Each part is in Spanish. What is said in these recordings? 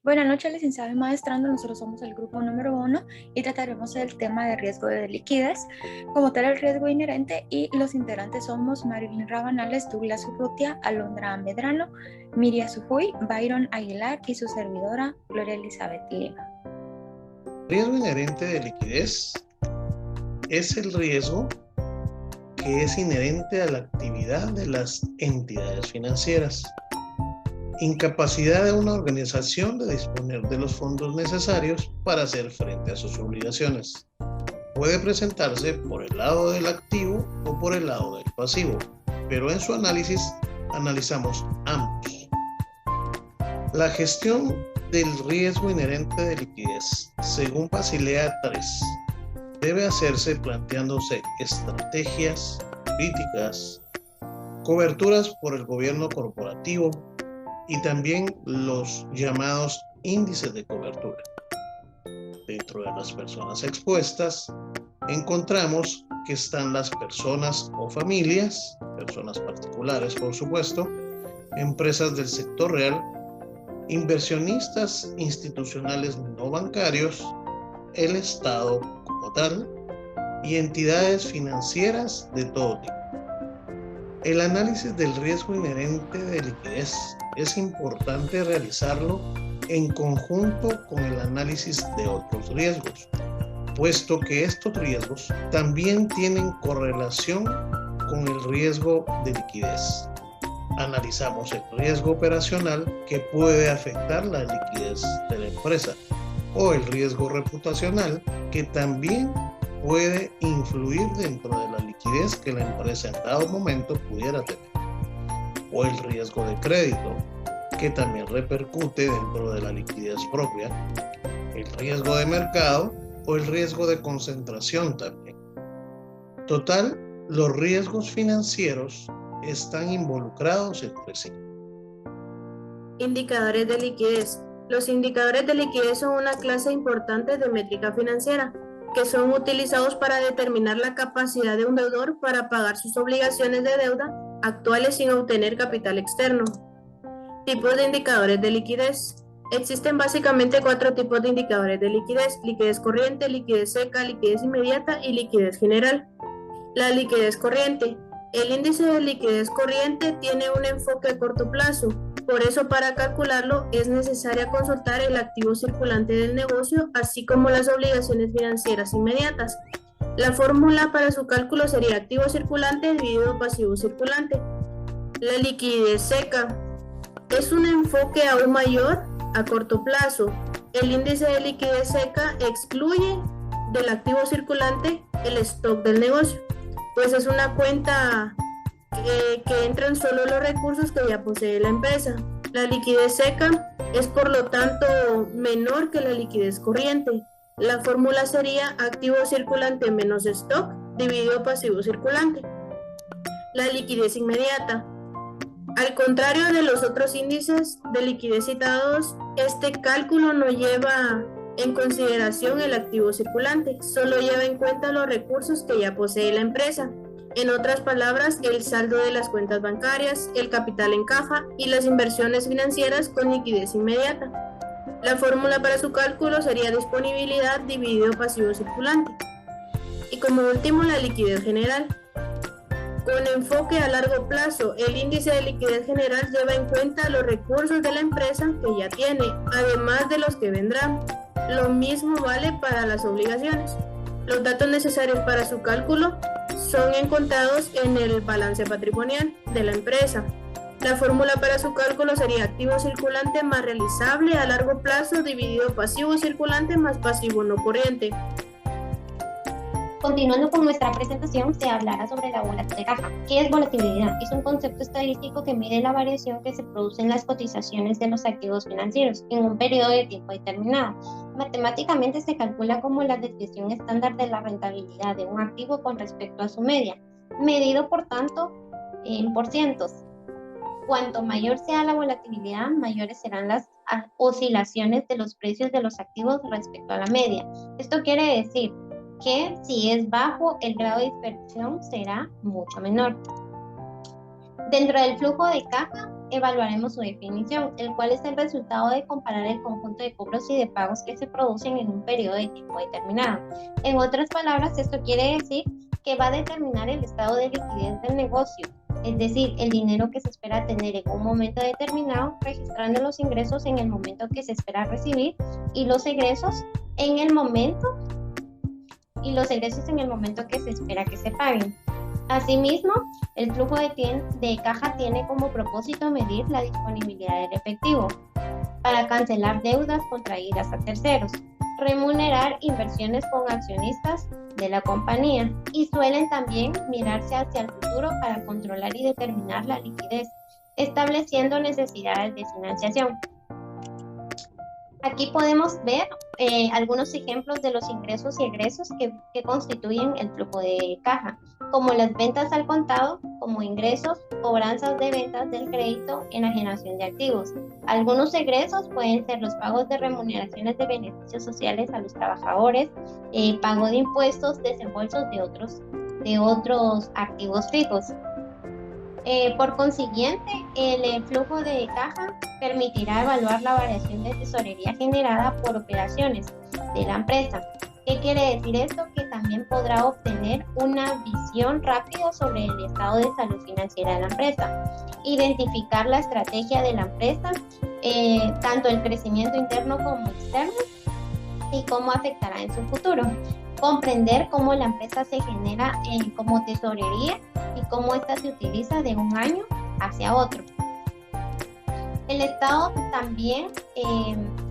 Buenas noches, licenciado y maestrando. Nosotros somos el grupo número 1 y trataremos el tema de riesgo de liquidez, como tal el riesgo inherente, y los integrantes somos Marilyn Rabanales, Douglas Urrutia, Alondra Medrano, Miria Sujuy, Byron Aguilar y su servidora Gloria Elizabeth Lima. Riesgo inherente de liquidez es el riesgo que es inherente a la actividad de las entidades financieras. Incapacidad de una organización de disponer de los fondos necesarios para hacer frente a sus obligaciones. Puede presentarse por el lado del activo o por el lado del pasivo, pero en su análisis analizamos ambos. La gestión del riesgo inherente de liquidez, según Basilea III, debe hacerse planteándose estrategias, políticas, coberturas por el gobierno corporativo y también los llamados índices de cobertura. Dentro de las personas expuestas, encontramos que están las personas o familias, personas particulares por supuesto, empresas del sector real, inversionistas institucionales no bancarios, el Estado como tal y entidades financieras de todo tipo. El análisis del riesgo inherente de liquidez es importante realizarlo en conjunto con el análisis de otros riesgos, puesto que estos riesgos también tienen correlación con el riesgo de liquidez. Analizamos el riesgo operacional que puede afectar la liquidez de la empresa o el riesgo reputacional que también puede influir dentro de la liquidez que la empresa en dado momento pudiera tener, o el riesgo de crédito que también repercute dentro de la liquidez propia, el riesgo de mercado o el riesgo de concentración también. Total, los riesgos financieros están involucrados entre sí. Indicadores de liquidez. Los indicadores de liquidez son una clase importante de métrica financiera que son utilizados para determinar la capacidad de un deudor para pagar sus obligaciones de deuda actuales sin obtener capital externo. Tipos de indicadores de liquidez. Existen básicamente 4 tipos de indicadores de liquidez: liquidez corriente, liquidez seca, liquidez inmediata y liquidez general. La liquidez corriente. El índice de liquidez corriente tiene un enfoque a corto plazo. Por eso, para calcularlo, es necesario consultar el activo circulante del negocio, así como las obligaciones financieras inmediatas. La fórmula para su cálculo sería activo circulante dividido pasivo circulante. La liquidez seca es un enfoque aún mayor a corto plazo. El índice de liquidez seca excluye del activo circulante el stock del negocio, pues es una cuenta que entran solo los recursos que ya posee la empresa. La liquidez seca es por lo tanto menor que la liquidez corriente. La fórmula sería activo circulante menos stock dividido pasivo circulante. La liquidez inmediata. Al contrario de los otros índices de liquidez citados, este cálculo no lleva en consideración el activo circulante, solo lleva en cuenta los recursos que ya posee la empresa. En otras palabras, el saldo de las cuentas bancarias, el capital en caja y las inversiones financieras con liquidez inmediata. La fórmula para su cálculo sería disponibilidad dividido pasivo circulante. Y como último, la liquidez general. Con enfoque a largo plazo, el índice de liquidez general lleva en cuenta los recursos de la empresa que ya tiene, además de los que vendrán. Lo mismo vale para las obligaciones. Los datos necesarios para su cálculo son encontrados en el balance patrimonial de la empresa. La fórmula para su cálculo sería activo circulante más realizable a largo plazo dividido pasivo circulante más pasivo no corriente. Continuando con nuestra presentación, se hablará sobre la volatilidad de caja. ¿Qué es volatilidad? Es un concepto estadístico que mide la variación que se produce en las cotizaciones de los activos financieros en un periodo de tiempo determinado. Matemáticamente se calcula como la desviación estándar de la rentabilidad de un activo con respecto a su media, medido por tanto en porcientos. Cuanto mayor sea la volatilidad, mayores serán las oscilaciones de los precios de los activos respecto a la media. Esto quiere decir que si es bajo, el grado de dispersión será mucho menor. Dentro del flujo de caja evaluaremos su definición, el cual es el resultado de comparar el conjunto de cobros y de pagos que se producen en un periodo de tiempo determinado. En otras palabras, esto quiere decir que va a determinar el estado de liquidez del negocio, es decir, el dinero que se espera tener en un momento determinado, registrando los ingresos en el momento que se espera recibir y los egresos en el momento que se espera que se paguen. Asimismo, el flujo de caja tiene como propósito medir la disponibilidad del efectivo para cancelar deudas contraídas a terceros, remunerar inversiones con accionistas de la compañía y suelen también mirarse hacia el futuro para controlar y determinar la liquidez, estableciendo necesidades de financiación. Aquí podemos ver algunos ejemplos de los ingresos y egresos que constituyen el flujo de caja, como las ventas al contado como ingresos, cobranzas de ventas del crédito, enajenación de activos. Algunos egresos pueden ser los pagos de remuneraciones de beneficios sociales a los trabajadores, pago de impuestos, desembolsos de otros activos fijos. Por consiguiente, el flujo de caja permitirá evaluar la variación de tesorería generada por operaciones de la empresa. ¿Qué quiere decir esto? Que también podrá obtener una visión rápida sobre el estado de salud financiera de la empresa, identificar la estrategia de la empresa, tanto el crecimiento interno como externo, y cómo afectará en su futuro. Comprender cómo la empresa se genera como tesorería y cómo ésta se utiliza de un año hacia otro. El estado también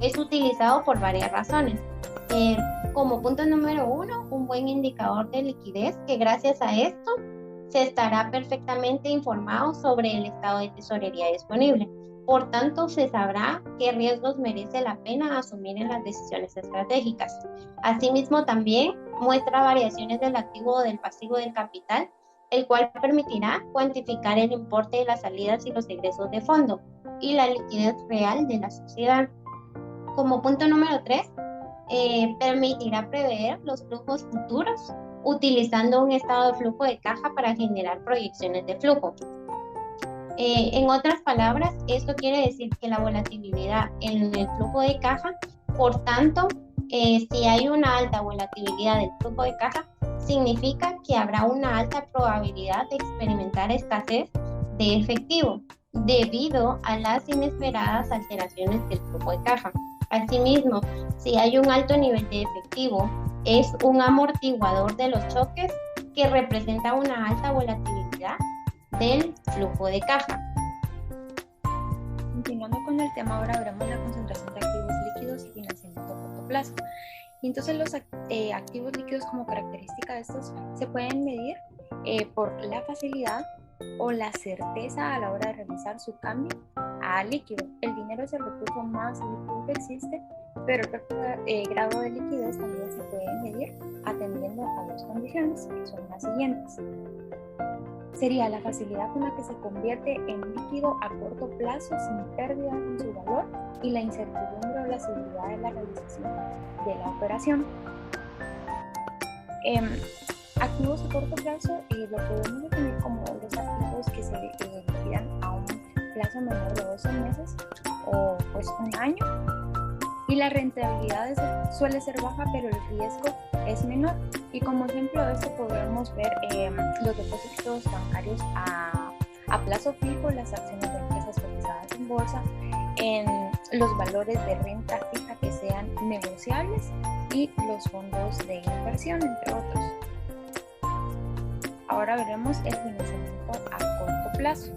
es utilizado por varias razones. Como punto número 1, un buen indicador de liquidez, que gracias a esto se estará perfectamente informado sobre el estado de tesorería disponible. Por tanto, se sabrá qué riesgos merece la pena asumir en las decisiones estratégicas. Asimismo, también muestra variaciones del activo o del pasivo del capital, el cual permitirá cuantificar el importe de las salidas y los ingresos de fondo y la liquidez real de la sociedad. Como punto número 3, permitirá prever los flujos futuros utilizando un estado de flujo de caja para generar proyecciones de flujo. En otras palabras, esto quiere decir que la volatilidad en el flujo de caja, por tanto, si hay una alta volatilidad del flujo de caja, significa que habrá una alta probabilidad de experimentar escasez de efectivo debido a las inesperadas alteraciones del flujo de caja. Asimismo, si hay un alto nivel de efectivo, es un amortiguador de los choques que representa una alta volatilidad del flujo de caja. Continuando con el tema, ahora veremos la concentración de activos líquidos y financiamiento a corto plazo. Y entonces los activos líquidos, como característica de estos, se pueden medir por la facilidad o la certeza a la hora de realizar su cambio a líquido. El dinero es el recurso más líquido que existe, pero el grado de liquidez también se puede medir atendiendo a dos condiciones, que son las siguientes. Sería la facilidad con la que se convierte en líquido a corto plazo sin pérdida en su valor y la incertidumbre o la seguridad de la realización de la operación. Activos a corto plazo lo podemos definir como los activos que se liquidan a un plazo menor de 12 meses o pues un año, y la rentabilidad suele ser baja, pero el riesgo es menor. Y como ejemplo de esto podemos ver los depósitos bancarios a plazo fijo, las acciones de empresas cotizadas en bolsa, en los valores de renta fija que sean negociables y los fondos de inversión, entre otros. Ahora veremos el financiamiento a corto plazo.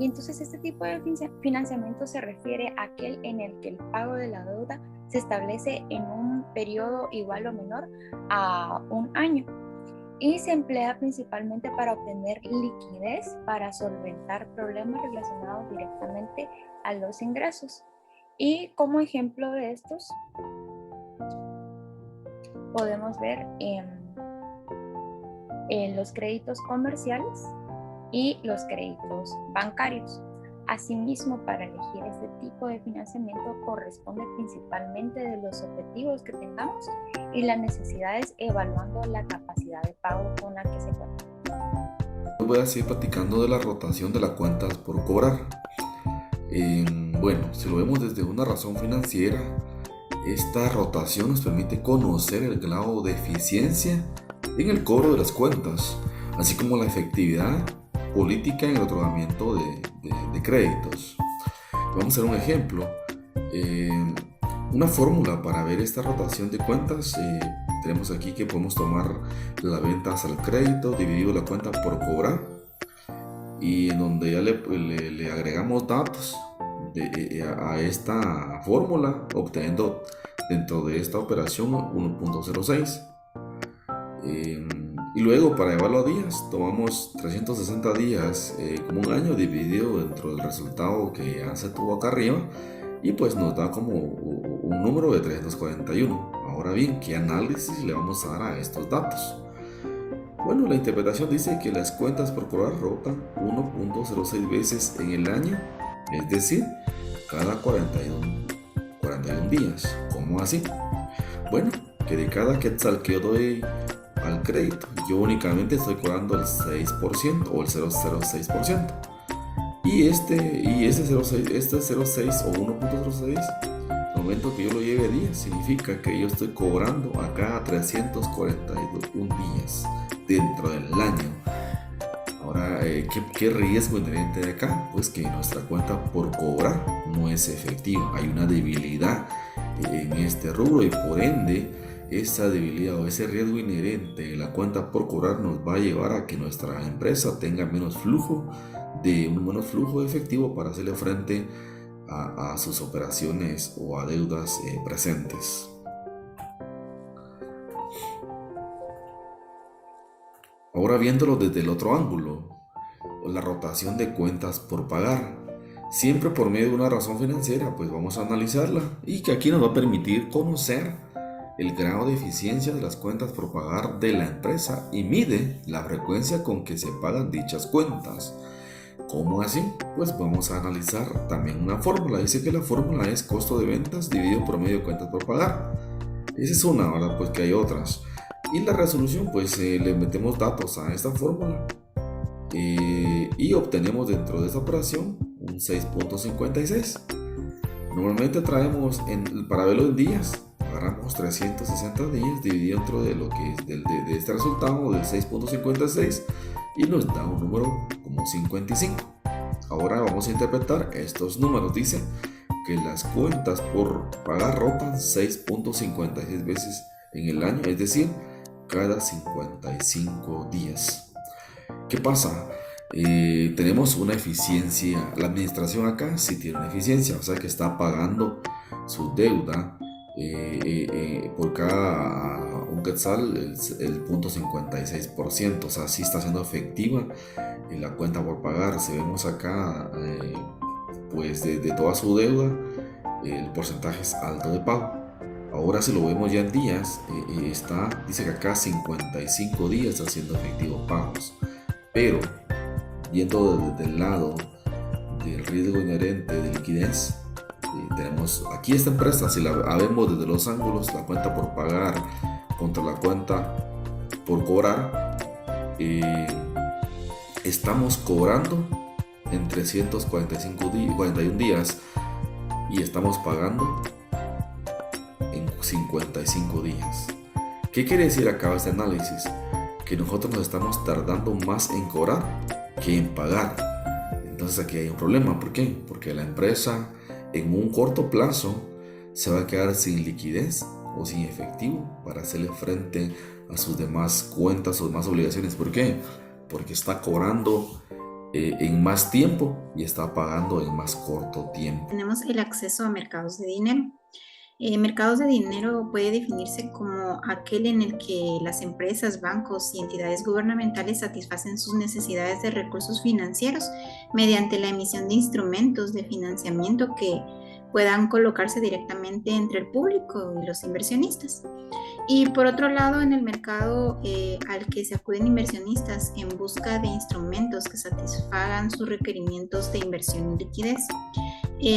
Y entonces este tipo de financiamiento se refiere a aquel en el que el pago de la deuda se establece en un periodo igual o menor a un año y se emplea principalmente para obtener liquidez para solventar problemas relacionados directamente a los ingresos. Y como ejemplo de estos podemos ver los créditos comerciales y los créditos bancarios. Asimismo, para elegir este tipo de financiamiento corresponde principalmente de los objetivos que tengamos y las necesidades, evaluando la capacidad de pago con la que se cuenta. Voy a seguir platicando de la rotación de las cuentas por cobrar. Bueno, si lo vemos desde una razón financiera, esta rotación nos permite conocer el grado de eficiencia en el cobro de las cuentas, así como la efectividad política en el otorgamiento de créditos. Vamos a hacer un ejemplo. Una fórmula para ver esta rotación de cuentas, tenemos aquí que podemos tomar las ventas al crédito dividido la cuenta por cobrar, y en donde ya le agregamos datos a esta fórmula, obteniendo dentro de esta operación 1.06. Y luego, para llevarlo a días, tomamos 360 días como un año dividido dentro del resultado que ya se tuvo acá arriba, y pues nos da como un número de 341. Ahora bien, ¿qué análisis le vamos a dar a estos datos? Bueno, la interpretación dice que las cuentas por cobrar rotan 1.06 veces en el año, es decir, cada 41 días. ¿Cómo así? Bueno, que de cada quetzal que yo doy al crédito, yo únicamente estoy cobrando el 6% o el 0.06%. Y este 0.6 o 1.06, al momento que yo lo lleve a días, significa que yo estoy cobrando a cada 341 días dentro del año. Ahora, ¿qué riesgo inherente de acá? Pues que nuestra cuenta por cobrar no es efectiva. Hay una debilidad en este rubro, y por ende esa debilidad o ese riesgo inherente en la cuenta por cobrar nos va a llevar a que nuestra empresa tenga menos flujo efectivo para hacerle frente a sus operaciones o a deudas presentes. Ahora, viéndolo desde el otro ángulo, la rotación de cuentas por pagar, siempre por medio de una razón financiera, pues vamos a analizarla, y que aquí nos va a permitir conocer el grado de eficiencia de las cuentas por pagar de la empresa y mide la frecuencia con que se pagan dichas cuentas. ¿Cómo así? Pues vamos a analizar también una fórmula. Dice que la fórmula es costo de ventas dividido por medio de cuentas por pagar. Esa es una, ¿verdad? Pues que hay otras. Y la resolución, pues le metemos datos a esta fórmula y obtenemos dentro de esta operación un 6.56. Normalmente traemos, para verlo en días, agarramos 360 días dividido dentro de lo que es de este resultado del 6.56 y nos da un número como 55. Ahora vamos a interpretar estos números. Dice que las cuentas por pagar rotan 6.56 veces en el año, es decir, cada 55 días. ¿Qué pasa? Tenemos una eficiencia. La administración acá sí tiene una eficiencia, o sea que está pagando su deuda por cada un quetzal el 0.56%, o sea, sí está siendo efectiva en la cuenta por pagar. Si vemos acá, pues de toda su deuda, el porcentaje es alto de pago. Ahora, si lo vemos ya en días, dice que acá 55 días está siendo efectivo pagos, pero viendo desde el lado del riesgo inherente de liquidez, tenemos aquí esta empresa. Si la vemos desde los ángulos, la cuenta por pagar contra la cuenta por cobrar, estamos cobrando en 341 días y estamos pagando en 55 días. ¿Qué quiere decir acá este análisis? Que nosotros nos estamos tardando más en cobrar que en pagar. Entonces aquí hay un problema. ¿Por qué? Porque la empresa en un corto plazo se va a quedar sin liquidez o sin efectivo para hacerle frente a sus demás cuentas o demás obligaciones. ¿Por qué? Porque está cobrando en más tiempo y está pagando en más corto tiempo. Tenemos el acceso a mercados de dinero. Mercados de dinero puede definirse como aquel en el que las empresas, bancos y entidades gubernamentales satisfacen sus necesidades de recursos financieros mediante la emisión de instrumentos de financiamiento que puedan colocarse directamente entre el público y los inversionistas. Y por otro lado, en el mercado al que se acuden inversionistas en busca de instrumentos que satisfagan sus requerimientos de inversión y liquidez.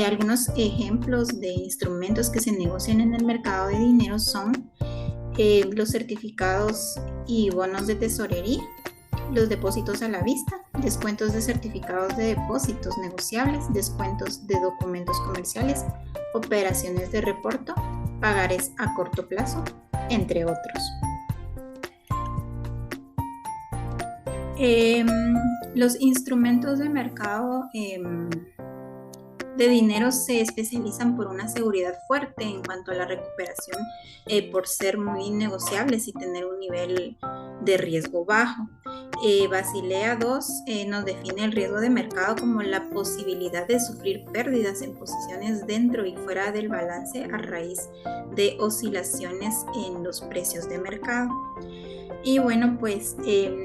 Algunos ejemplos de instrumentos que se negocian en el mercado de dinero son los certificados y bonos de tesorería, los depósitos a la vista, descuentos de certificados de depósitos negociables, descuentos de documentos comerciales, operaciones de reporto, pagares a corto plazo, entre otros. Los instrumentos de mercado de dinero se especializan por una seguridad fuerte en cuanto a la recuperación, por ser muy negociables y tener un nivel de riesgo bajo. Basilea II nos define el riesgo de mercado como la posibilidad de sufrir pérdidas en posiciones dentro y fuera del balance a raíz de oscilaciones en los precios de mercado. Y bueno, pues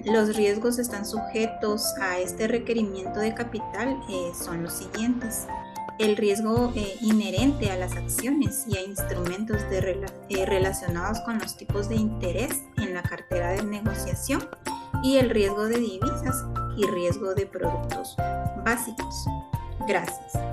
los riesgos están sujetos a este requerimiento de capital son los siguientes. El riesgo inherente a las acciones y a instrumentos relacionados con los tipos de interés en la cartera de negociación, y el riesgo de divisas y riesgo de productos básicos. Gracias.